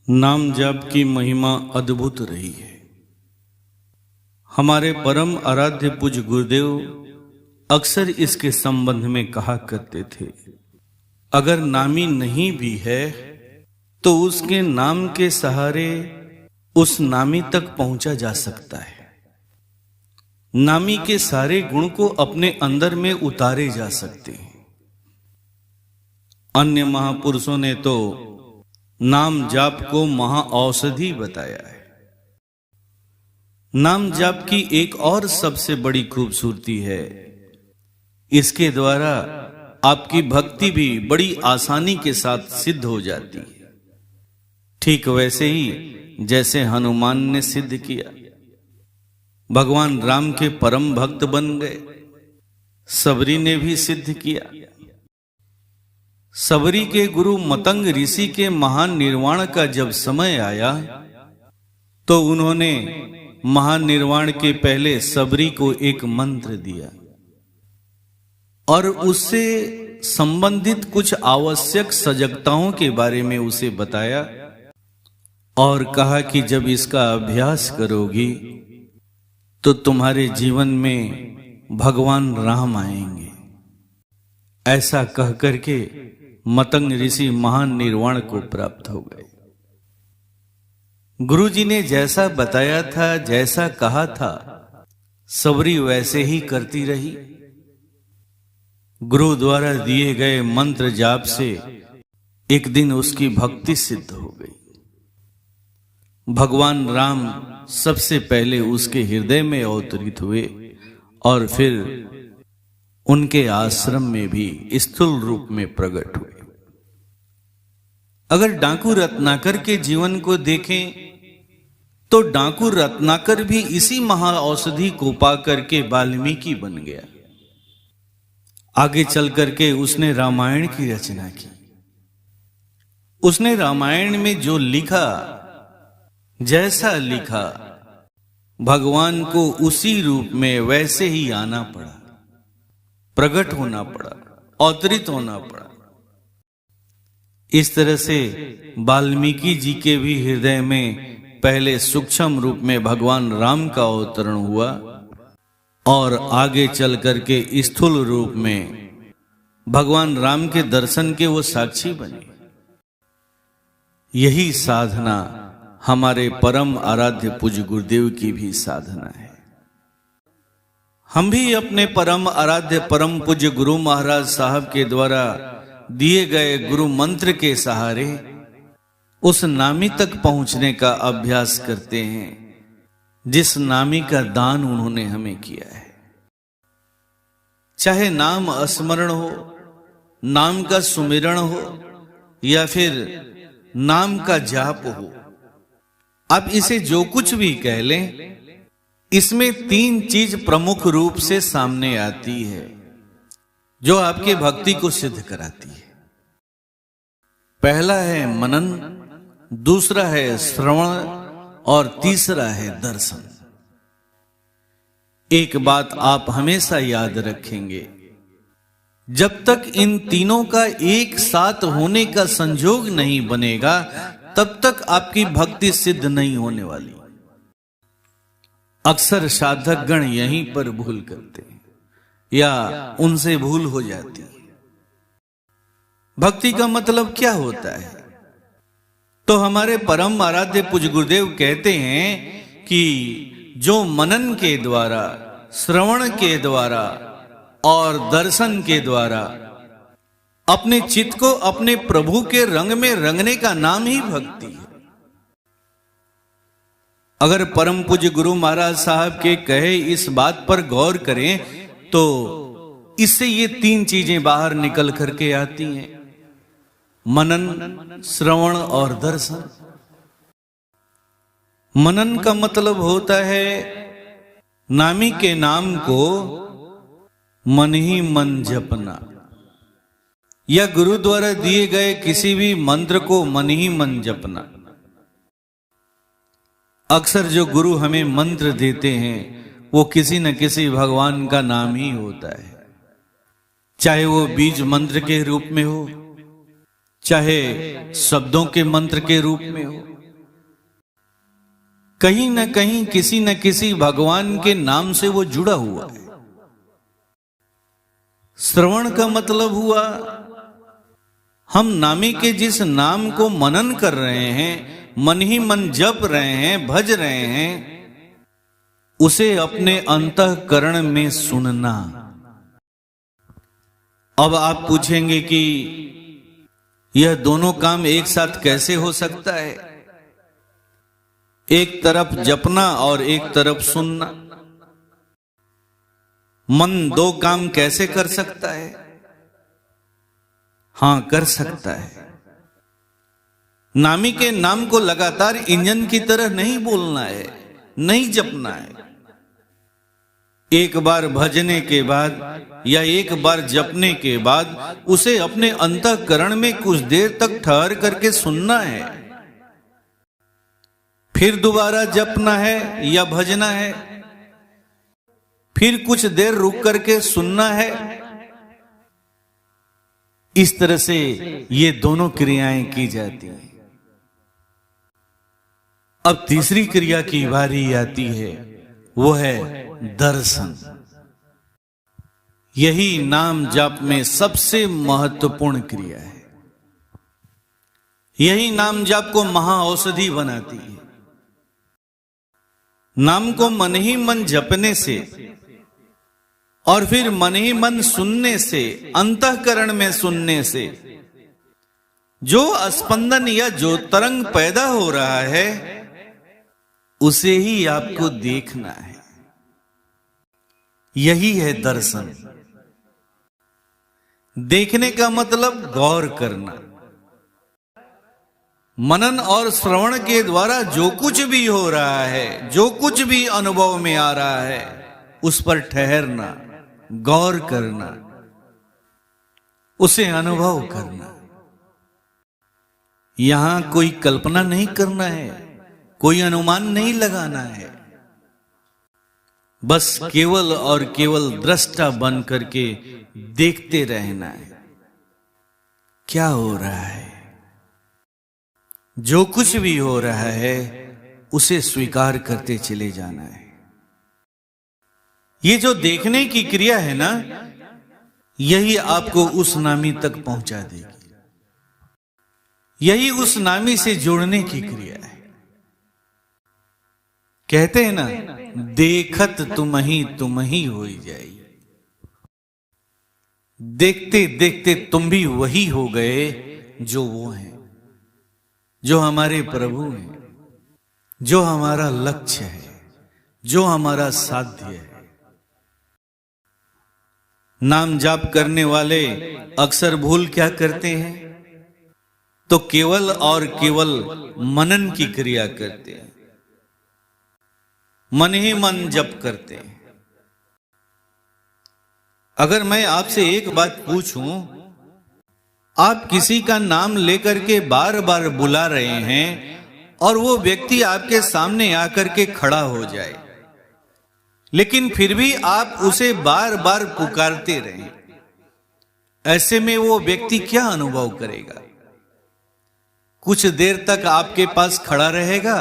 नाम जाप की महिमा अद्भुत रही है। हमारे परम आराध्य पूज्य गुरुदेव अक्सर इसके संबंध में कहा करते थे, अगर नामी नहीं भी है तो उसके नाम के सहारे उस नामी तक पहुंचा जा सकता है। नामी के सारे गुण को अपने अंदर में उतारे जा सकते हैं। अन्य महापुरुषों ने तो नाम जाप को महा औषधि बताया है। नाम जाप की एक और सबसे बड़ी खूबसूरती है, इसके द्वारा आपकी भक्ति भी बड़ी आसानी के साथ सिद्ध हो जाती है। ठीक वैसे ही जैसे हनुमान ने सिद्ध किया, भगवान राम के परम भक्त बन गए। सबरी ने भी सिद्ध किया। सबरी के गुरु मतंग ऋषि के महान निर्वाण का जब समय आया तो उन्होंने महान निर्वाण के पहले सबरी को एक मंत्र दिया और उससे संबंधित कुछ आवश्यक सजगताओं के बारे में उसे बताया और कहा कि जब इसका अभ्यास करोगी तो तुम्हारे जीवन में भगवान राम आएंगे। ऐसा कह करके मतंग ऋषि महान निर्वाण को प्राप्त हो गए। गुरुजी ने जैसा बताया था, जैसा कहा था, सबरी वैसे ही करती रही। गुरु द्वारा दिए गए मंत्र जाप से एक दिन उसकी भक्ति सिद्ध हो गई। भगवान राम सबसे पहले उसके हृदय में अवतरित हुए और फिर उनके आश्रम में भी स्थूल रूप में प्रकट हुए। अगर डाकू रत्नाकर के जीवन को देखें तो डाकू रत्नाकर भी इसी महा औषधि को पा करके वाल्मीकि बन गया। आगे चल करके उसने रामायण की रचना की। उसने रामायण में जो लिखा, जैसा लिखा, भगवान को उसी रूप में वैसे ही आना पड़ा, प्रकट होना पड़ा, अवतरित होना पड़ा। इस तरह से वाल्मीकि जी के भी हृदय में पहले सूक्ष्म रूप में भगवान राम का अवतरण हुआ और आगे चल करके स्थूल रूप में भगवान राम के दर्शन के वो साक्षी बने। यही साधना हमारे परम आराध्य पूज्य गुरुदेव की भी साधना है। हम भी अपने परम आराध्य परम पूज्य गुरु महाराज साहब के द्वारा दिए गए गुरु मंत्र के सहारे उस नामी तक पहुंचने का अभ्यास करते हैं, जिस नामी का दान उन्होंने हमें किया है। चाहे नाम स्मरण हो, नाम का सुमिरण हो या फिर नाम का जाप हो, आप इसे जो कुछ भी कह लें, इसमें तीन चीज प्रमुख रूप से सामने आती है जो आपके भक्ति को सिद्ध कराती है। पहला है मनन, दूसरा है श्रवण और तीसरा है दर्शन। एक बात आप हमेशा याद रखेंगे, जब तक इन तीनों का एक साथ होने का संजोग नहीं बनेगा तब तक आपकी भक्ति सिद्ध नहीं होने वाली। अक्सर साधक गण यहीं पर भूल करते हैं या उनसे भूल हो जाती है। भक्ति का मतलब क्या होता है? तो हमारे परम आराध्य पूज्य गुरुदेव कहते हैं कि जो मनन के द्वारा, श्रवण के द्वारा और दर्शन के द्वारा अपने चित्त को अपने प्रभु के रंग में रंगने का नाम ही भक्ति है। अगर परम पूज्य गुरु महाराज साहब के कहे इस बात पर गौर करें तो इससे ये तीन चीजें बाहर निकल करके आती हैं, मनन, श्रवण और दर्शन। मनन का मतलब होता है नामी के नाम को मन ही मन जपना या गुरु द्वारा दिए गए किसी भी मंत्र को मन ही मन जपना। अक्सर जो गुरु हमें मंत्र देते हैं वो किसी न किसी भगवान का नाम ही होता है, चाहे वो बीज मंत्र के रूप में हो, चाहे शब्दों के मंत्र के रूप में हो, कहीं न कहीं किसी न किसी भगवान के नाम से वो जुड़ा हुआ है। श्रवण का मतलब हुआ हम नामी के जिस नाम को मनन कर रहे हैं, मन ही मन जप रहे हैं, भज रहे हैं, उसे अपने अंतःकरण में सुनना। अब आप पूछेंगे कि यह दोनों काम एक साथ कैसे हो सकता है? एक तरफ जपना और एक तरफ सुनना। मन दो काम कैसे कर सकता है? हां, कर सकता है। नामी के नाम को लगातार इंजन की तरह नहीं बोलना है, नहीं जपना है। एक बार भजने के बाद या एक बार जपने के बाद उसे अपने अंतःकरण में कुछ देर तक ठहर करके सुनना है, फिर दोबारा जपना है या भजना है, फिर कुछ देर रुक करके सुनना है। इस तरह से ये दोनों क्रियाएं की जाती हैं। अब तीसरी क्रिया की बारी आती है, वो है दर्शन। यही नाम जाप में सबसे महत्वपूर्ण क्रिया है। यही नाम जाप को महाऔषधि बनाती है। नाम को मन ही मन जपने से और फिर मन ही मन सुनने से, अंतःकरण में सुनने से जो स्पंदन या जो तरंग पैदा हो रहा है, उसे ही आपको देखना है। यही है दर्शन। देखने का मतलब गौर करना। मनन और श्रवण के द्वारा जो कुछ भी हो रहा है, जो कुछ भी अनुभव में आ रहा है, उस पर ठहरना, गौर करना, उसे अनुभव करना। यहां कोई कल्पना नहीं करना है, कोई अनुमान नहीं लगाना है। बस केवल और केवल दृष्टा बन करके देखते रहना है क्या हो रहा है। जो कुछ भी हो रहा है उसे स्वीकार करते चले जाना है। ये जो देखने की क्रिया है ना, यही आपको उस नामी तक पहुंचा देगी। यही उस नामी से जोड़ने की क्रिया है। कहते हैं ना, देखत तुम ही हो जाई। देखते देखते तुम भी वही हो गए जो वो हैं, जो हमारे प्रभु हैं, जो हमारा लक्ष्य है, जो हमारा साध्य है। नाम जाप करने वाले अक्सर भूल क्या करते हैं? तो केवल और केवल मनन की क्रिया करते हैं, मन ही मन जप करते हैं। अगर मैं आपसे एक बात पूछूं, आप किसी का नाम लेकर के बार बार बुला रहे हैं और वो व्यक्ति आपके सामने आकर के खड़ा हो जाए, लेकिन फिर भी आप उसे बार बार पुकारते रहें, ऐसे में वो व्यक्ति क्या अनुभव करेगा? कुछ देर तक आपके पास खड़ा रहेगा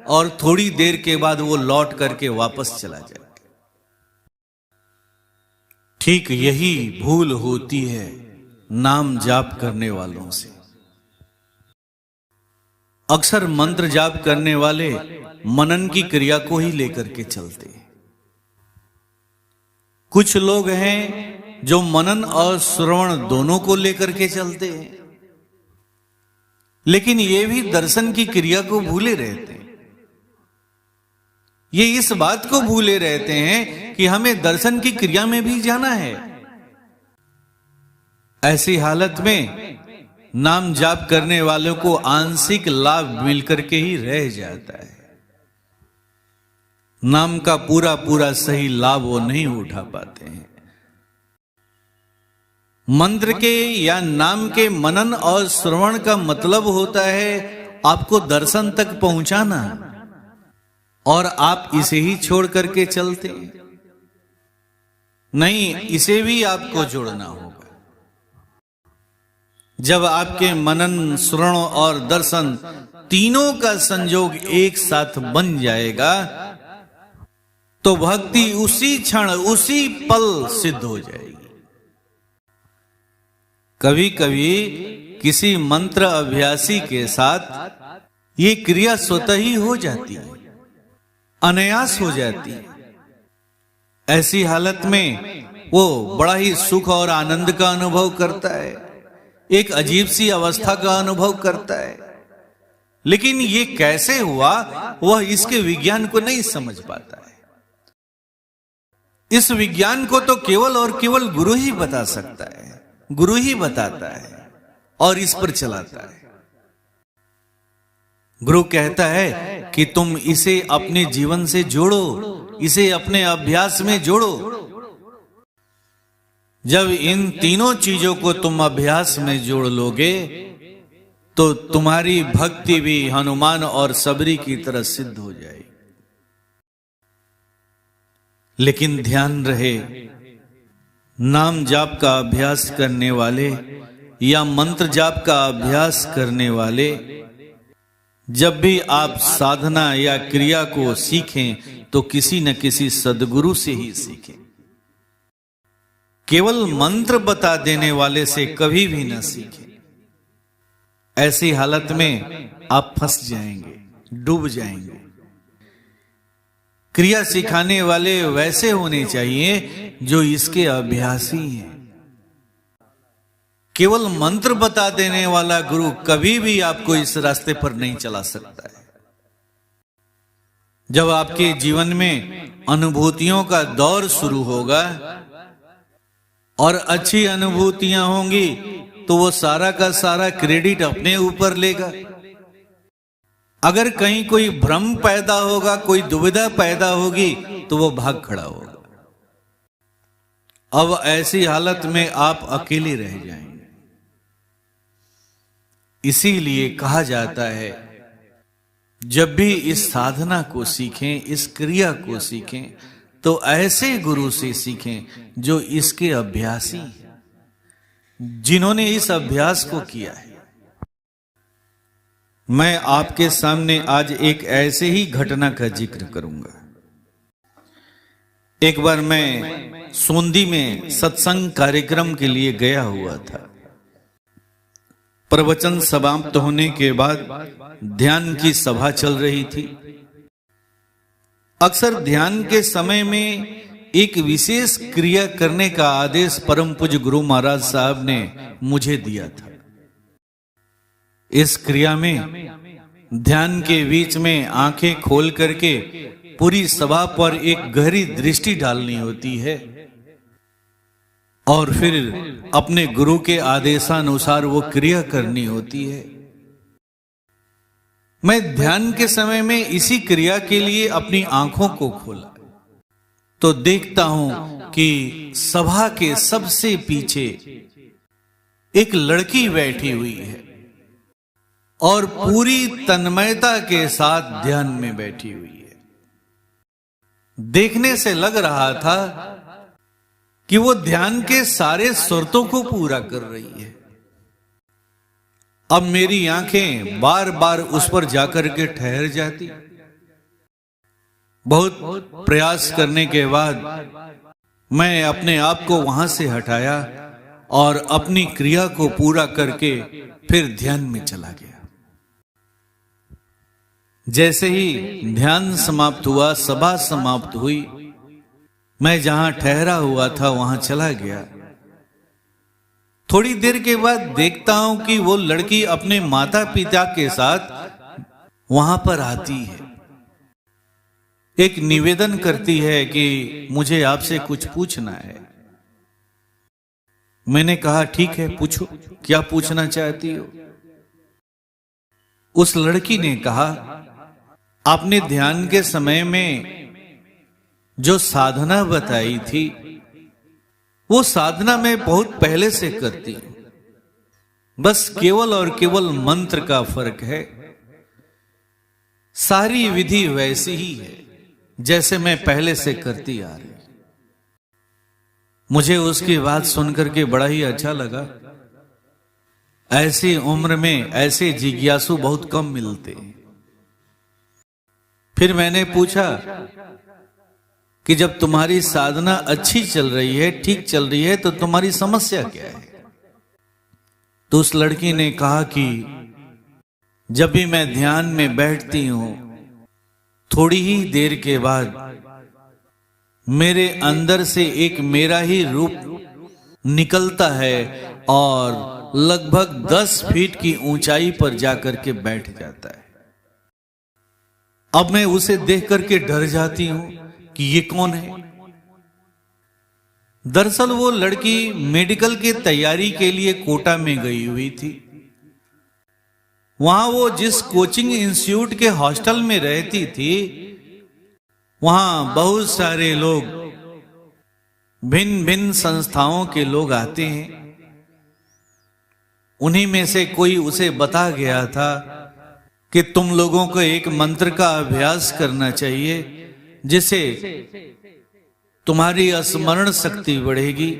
और थोड़ी देर के बाद वो लौट करके वापस चला जाएगा। ठीक यही भूल होती है नाम जाप करने वालों से। अक्सर मंत्र जाप करने वाले मनन की क्रिया को ही लेकर के चलते हैं। कुछ लोग हैं जो मनन और श्रवण दोनों को लेकर के चलते हैं, लेकिन ये भी दर्शन की क्रिया को भूले रहते हैं। ये इस बात को भूले रहते हैं कि हमें दर्शन की क्रिया में भी जाना है। ऐसी हालत में नाम जाप करने वालों को आंशिक लाभ मिलकर के ही रह जाता है। नाम का पूरा पूरा सही लाभ वो नहीं उठा पाते हैं। मंत्र के या नाम के मनन और श्रवण का मतलब होता है आपको दर्शन तक पहुंचाना, और आप इसे ही छोड़ करके चलते हैं। नहीं, इसे भी आपको जोड़ना होगा। जब आपके मनन, श्रवण और दर्शन तीनों का संयोग एक साथ बन जाएगा तो भक्ति उसी क्षण, उसी पल सिद्ध हो जाएगी। कभी कभी किसी मंत्र अभ्यासी के साथ ये क्रिया स्वतः ही हो जाती है, अनायास हो जाती है। ऐसी हालत में वो बड़ा ही सुख और आनंद का अनुभव करता है, एक अजीब सी अवस्था का अनुभव करता है। लेकिन ये कैसे हुआ, वह इसके विज्ञान को नहीं समझ पाता है। इस विज्ञान को तो केवल और केवल गुरु ही बता सकता है, गुरु ही बताता है और इस पर चलाता है। गुरु कहता है कि तुम इसे अपने जीवन से जोड़ो, इसे अपने अभ्यास में जोड़ो। जब इन तीनों चीजों को तुम अभ्यास में जोड़ लोगे तो तुम्हारी भक्ति भी हनुमान और सबरी की तरह सिद्ध हो जाएगी। लेकिन ध्यान रहे, नाम जाप का अभ्यास करने वाले या मंत्र जाप का अभ्यास करने वाले जब भी आप साधना या क्रिया को सीखें तो किसी न किसी सद्गुरु से ही सीखें। केवल मंत्र बता देने वाले से कभी भी न सीखें। ऐसी हालत में आप फंस जाएंगे, डूब जाएंगे। क्रिया सिखाने वाले वैसे होने चाहिए जो इसके अभ्यासी हैं। केवल मंत्र बता देने वाला गुरु कभी भी आपको इस रास्ते पर नहीं चला सकता है। जब आपके जीवन में अनुभूतियों का दौर शुरू होगा और अच्छी अनुभूतियां होंगी तो वो सारा का सारा क्रेडिट अपने ऊपर लेगा। अगर कहीं कोई भ्रम पैदा होगा, कोई दुविधा पैदा होगी तो वो भाग खड़ा होगा। अब ऐसी हालत में आप अकेले रह जाएंगे। इसीलिए कहा जाता है जब भी इस साधना को सीखें, इस क्रिया को सीखें तो ऐसे गुरु से सीखें जो इसके अभ्यासी हैं, जिन्होंने इस अभ्यास को किया है। मैं आपके सामने आज एक ऐसे ही घटना का जिक्र करूंगा। एक बार मैं सोंदी में सत्संग कार्यक्रम के लिए गया हुआ था। प्रवचन समाप्त होने के बाद ध्यान की सभा चल रही थी। अक्सर ध्यान के समय में एक विशेष क्रिया करने का आदेश परम पूज्य गुरु महाराज साहब ने मुझे दिया था। इस क्रिया में ध्यान के बीच में आंखें खोल करके पूरी सभा पर एक गहरी दृष्टि डालनी होती है और फिर अपने गुरु के आदेशानुसार वो क्रिया करनी होती है। मैं ध्यान के समय में इसी क्रिया के लिए अपनी आंखों को खोला तो देखता हूं कि सभा के सबसे पीछे एक लड़की बैठी हुई है और पूरी तन्मयता के साथ ध्यान में बैठी हुई है। देखने से लग रहा था कि वो ध्यान के सारे शर्तों को पूरा कर रही है। अब मेरी आंखें बार बार उस पर जाकर के ठहर जाती। बहुत प्रयास करने के बाद मैं अपने आप को वहां से हटाया और अपनी क्रिया को पूरा करके फिर ध्यान में चला गया। जैसे ही ध्यान समाप्त हुआ, सभा समाप्त हुई, मैं जहां ठहरा हुआ था वहां चला गया। थोड़ी देर के बाद देखता हूं कि वो लड़की अपने माता पिता के साथ वहां पर आती है। एक निवेदन करती है कि मुझे आपसे कुछ पूछना है। मैंने कहा ठीक है, पूछो, क्या पूछना चाहती हो? उस लड़की ने कहा, आपने ध्यान के समय में जो साधना बताई थी वो साधना मैं बहुत पहले से करती हूं, बस केवल और केवल मंत्र का फर्क है। सारी विधि वैसी ही है जैसे मैं पहले से करती आ रही। मुझे उसकी बात सुनकर के बड़ा ही अच्छा लगा। ऐसी उम्र में ऐसे जिज्ञासु बहुत कम मिलते हैं। फिर मैंने पूछा कि जब तुम्हारी साधना अच्छी चल रही है, ठीक चल रही है, तो तुम्हारी समस्या क्या है? तो उस लड़की ने कहा कि जब भी मैं ध्यान में बैठती हूं, थोड़ी ही देर के बाद मेरे अंदर से एक मेरा ही रूप निकलता है और लगभग 10 फीट की ऊंचाई पर जाकर के बैठ जाता है। अब मैं उसे देख करके डर जाती हूं कि ये कौन है। दरअसल वो लड़की मेडिकल की तैयारी के लिए कोटा में गई हुई थी। वहां वो जिस कोचिंग इंस्टीट्यूट के हॉस्टल में रहती थी, वहां बहुत सारे लोग, भिन्न भिन्न संस्थाओं के लोग आते हैं। उन्हीं में से कोई उसे बता गया था कि तुम लोगों को एक मंत्र का अभ्यास करना चाहिए, जिससे तुम्हारी स्मरण शक्ति बढ़ेगी।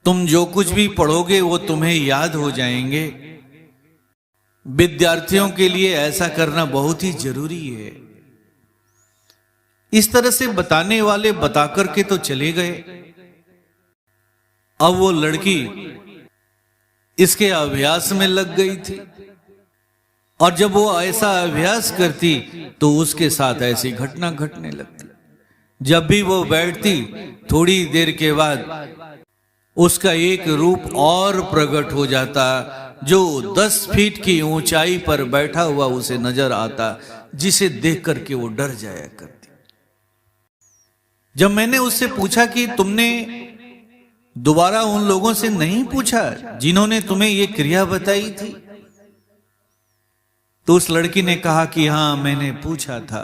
तुम जो कुछ भी पढ़ोगे वो तुम्हें याद हो जाएंगे। विद्यार्थियों के लिए ऐसा करना बहुत ही जरूरी है। इस तरह से बताने वाले बता करके तो चले गए। अब वो लड़की इसके अभ्यास में लग गई थी, और जब वो ऐसा अभ्यास करती तो उसके साथ ऐसी घटना घटने लगती। जब भी वो बैठती, थोड़ी देर के बाद उसका एक रूप और प्रकट हो जाता, जो 10 फीट की ऊंचाई पर बैठा हुआ उसे नजर आता, जिसे देख करके वो डर जाया करती। जब मैंने उससे पूछा कि तुमने दोबारा उन लोगों से नहीं पूछा जिन्होंने तुम्हें ये क्रिया बताई थी, तो उस लड़की ने कहा कि हां, मैंने पूछा था।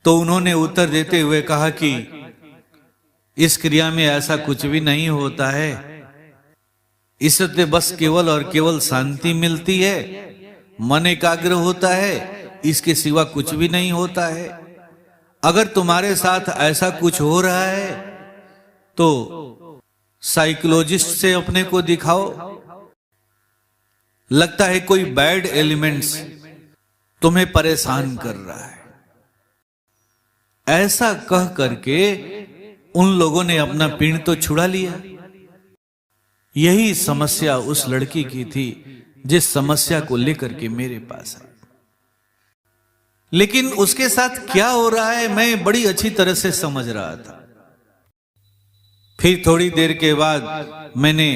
तो उन्होंने उत्तर देते हुए कहा कि इस क्रिया में ऐसा कुछ भी नहीं होता है, इससे बस केवल और केवल शांति मिलती है, मन एकाग्र होता है, इसके सिवा कुछ भी नहीं होता है। अगर तुम्हारे साथ ऐसा कुछ हो रहा है तो साइकोलॉजिस्ट से अपने को दिखाओ। लगता है कोई बैड एलिमेंट्स तुम्हें परेशान कर रहा है। ऐसा कह करके उन लोगों ने अपना पिंड तो छुड़ा लिया। यही समस्या उस लड़की की थी, जिस समस्या को लेकर के मेरे पास आई। लेकिन उसके साथ क्या हो रहा है मैं बड़ी अच्छी तरह से समझ रहा था। फिर थोड़ी देर के बाद मैंने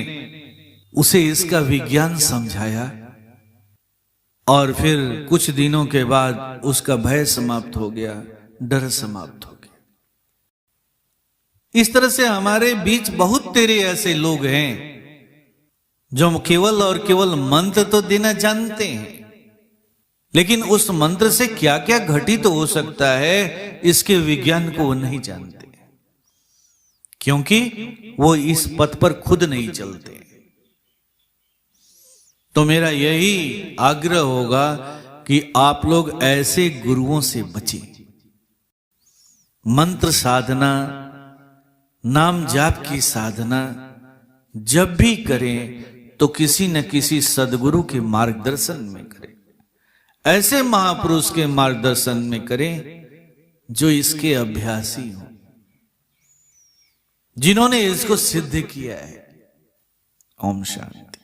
उसे इसका विज्ञान समझाया, और फिर कुछ दिनों के बाद उसका भय समाप्त हो गया, डर समाप्त हो गया। इस तरह से हमारे बीच बहुत तेरे ऐसे लोग हैं जो केवल और केवल मंत्र तो देना जानते हैं, लेकिन उस मंत्र से क्या क्या घटित हो सकता है इसके विज्ञान को वो नहीं जानते, क्योंकि वो इस पथ पर खुद नहीं चलते। तो मेरा यही आग्रह होगा कि आप लोग ऐसे गुरुओं से बचें। मंत्र साधना, नाम जाप की साधना जब भी करें तो किसी न किसी सदगुरु के मार्गदर्शन में करें, ऐसे महापुरुष के मार्गदर्शन में करें जो इसके अभ्यासी हों, जिन्होंने इसको सिद्ध किया है। ओम शांति।